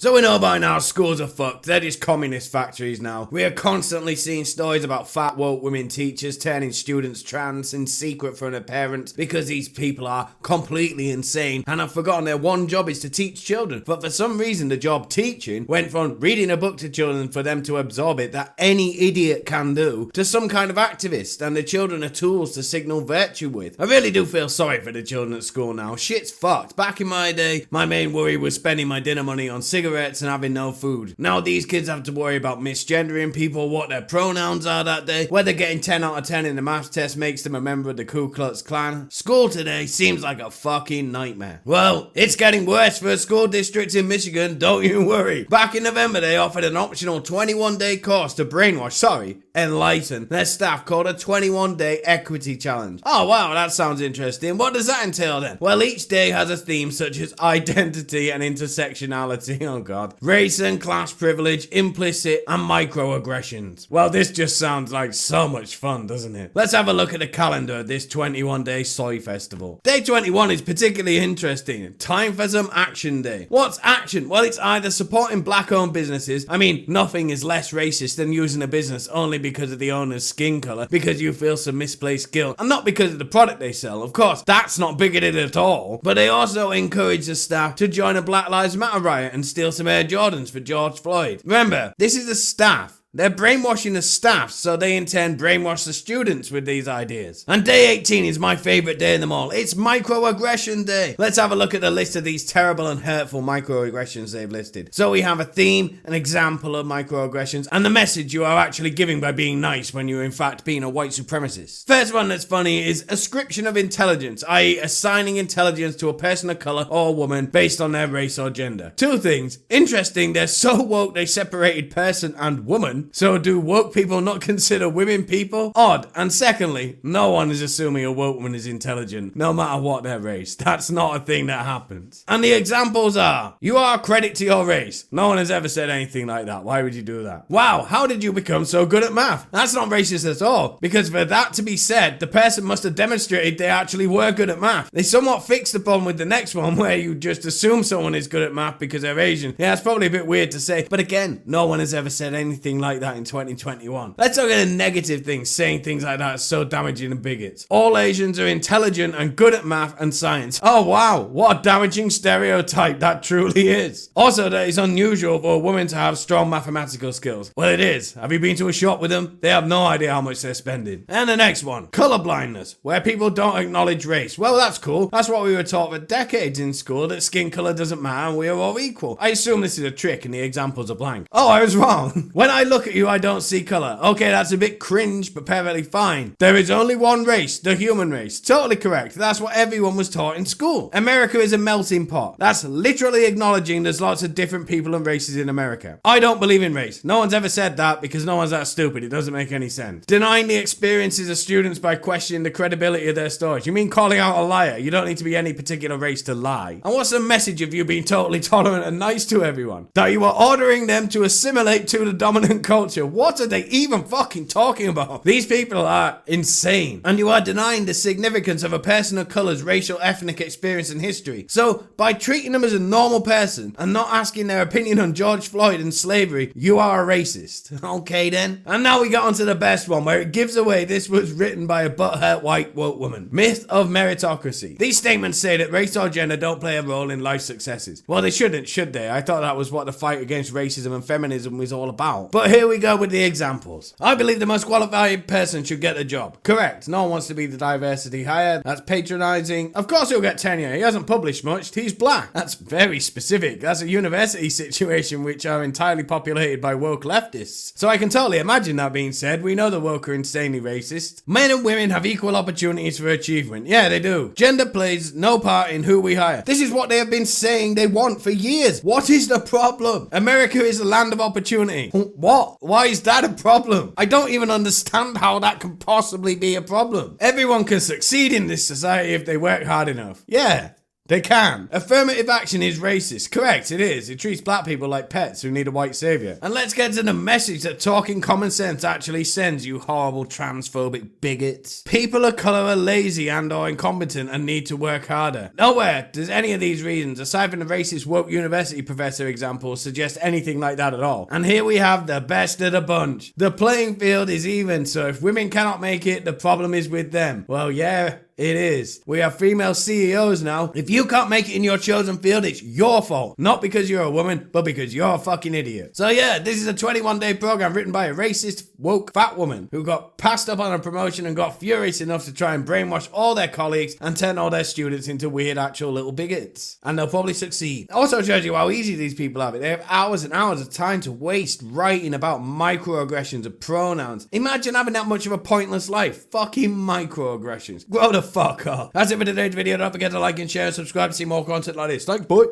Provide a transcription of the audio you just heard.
So we know by now schools are fucked. They're just communist factories now. We are constantly seeing stories about fat woke women teachers turning students trans in secret from their parents because these people are completely insane and have forgotten their one job is to teach children. But for some reason the job teaching went from reading a book to children for them to absorb it that any idiot can do to some kind of activist, and the children are tools to signal virtue with. I really do feel sorry for the children at school now. Shit's fucked. Back in my day, my main worry was spending my dinner money on cigarettes and having no food. Now these kids have to worry about misgendering people, what their pronouns are that day, whether getting 10 out of 10 in the maths test makes them a member of the Ku Klux Klan. School today seems like a fucking nightmare. Well, it's getting worse for school districts in Michigan, don't you worry. Back in November, they offered an optional 21-day course to enlighten their staff called a 21-day equity challenge. Oh wow, that sounds interesting. What does that entail then? Well, each day has a theme such as identity and intersectionality, oh god, race and class privilege, implicit and microaggressions. Well, this just sounds like so much fun, doesn't it? Let's have a look at the calendar of this 21-day soy festival. Day 21 is particularly interesting. Time for some action day. What's action? Well, it's either supporting black-owned businesses. I mean, nothing is less racist than using a business only because of the owner's skin color, because you feel some misplaced guilt, and not because of the product they sell. Of course, that's not bigoted at all. But they also encourage the staff to join a Black Lives Matter riot and steal some Air Jordans for George Floyd. Remember, this is the staff. They're brainwashing the staff, so they in turn brainwash the students with these ideas. And day 18 is my favourite day in them all. It's microaggression day. Let's have a look at the list of these terrible and hurtful microaggressions they've listed. So we have a theme, an example of microaggressions, and the message you are actually giving by being nice when you're in fact being a white supremacist. First one that's funny is ascription of intelligence, i.e. assigning intelligence to a person of colour or woman based on their race or gender. Two things. Interesting, they're so woke they separated person and woman. So do woke people not consider women people? Odd. And secondly, no one is assuming a woke woman is intelligent, no matter what their race. That's not a thing that happens. And the examples are, you are a credit to your race. No one has ever said anything like that. Why would you do that? Wow, how did you become so good at math? That's not racist at all. Because for that to be said, the person must have demonstrated they actually were good at math. They somewhat fixed the problem with the next one where you just assume someone is good at math because they're Asian. Yeah, it's probably a bit weird to say. But again, no one has ever said anything like that in 2021. Let's look at the negative things. Saying things like that is so damaging and bigots. All Asians are intelligent and good at math and science. Oh wow, what a damaging stereotype that truly is. Also, that it's unusual for a woman to have strong mathematical skills. Well, it is. Have you been to a shop with them? They have no idea how much they're spending. And the next one, colorblindness, where people don't acknowledge race. Well, that's cool. That's what we were taught for decades in school, that skin color doesn't matter and we are all equal. I assume this is a trick and the examples are blank. Oh, I was wrong. When I look at you, I don't see color. Okay, that's a bit cringe, but perfectly fine. There is only one race, the human race. Totally correct. That's what everyone was taught in school. America is a melting pot. That's literally acknowledging there's lots of different people and races in America. I don't believe in race. No one's ever said that because no one's that stupid. It doesn't make any sense. Denying the experiences of students by questioning the credibility of their stories. You mean calling out a liar? You don't need to be any particular race to lie. And what's the message of you being totally tolerant and nice to everyone? That you are ordering them to assimilate to the dominant culture. What are they even fucking talking about? These people are insane. And you are denying the significance of a person of color's racial, ethnic experience and history. So, by treating them as a normal person and not asking their opinion on George Floyd and slavery, you are a racist. Okay then. And now we got onto the best one, where it gives away this was written by a butthurt white woke woman. Myth of meritocracy. These statements say that race or gender don't play a role in life successes. Well, they shouldn't, should they? I thought that was what the fight against racism and feminism was all about. But here we go with the examples. I believe the most qualified person should get the job. Correct. No one wants to be the diversity hire. That's patronizing. Of course he'll get tenure. He hasn't published much. He's black. That's very specific. That's a university situation which are entirely populated by woke leftists. So I can totally imagine that being said. We know the woke are insanely racist. Men and women have equal opportunities for achievement. Yeah, they do. Gender plays no part in who we hire. This is what they have been saying they want for years. What is the problem? America is a land of opportunity. What? Why is that a problem? I don't even understand how that can possibly be a problem. Everyone can succeed in this society if they work hard enough. Yeah. They can. Affirmative action is racist. Correct, it is. It treats black people like pets who need a white savior. And let's get to the message that talking common sense actually sends, you horrible transphobic bigots. People of colour are lazy and or incompetent and need to work harder. Nowhere does any of these reasons, aside from the racist woke university professor example, suggest anything like that at all. And here we have the best of the bunch. The playing field is even, so if women cannot make it, the problem is with them. Well, yeah, it is. We have female CEOs now. If you can't make it in your chosen field, it's your fault. Not because you're a woman, but because you're a fucking idiot. So yeah, this is a 21-day program written by a racist, woke, fat woman who got passed up on a promotion and got furious enough to try and brainwash all their colleagues and turn all their students into weird actual little bigots. And they'll probably succeed. Also shows you how easy these people have it. They have hours and hours of time to waste writing about microaggressions of pronouns. Imagine having that much of a pointless life. Fucking microaggressions. Grow the fuck up. That's it for today's video. Don't forget to like and share and subscribe to see more content like this. Thanks, boy.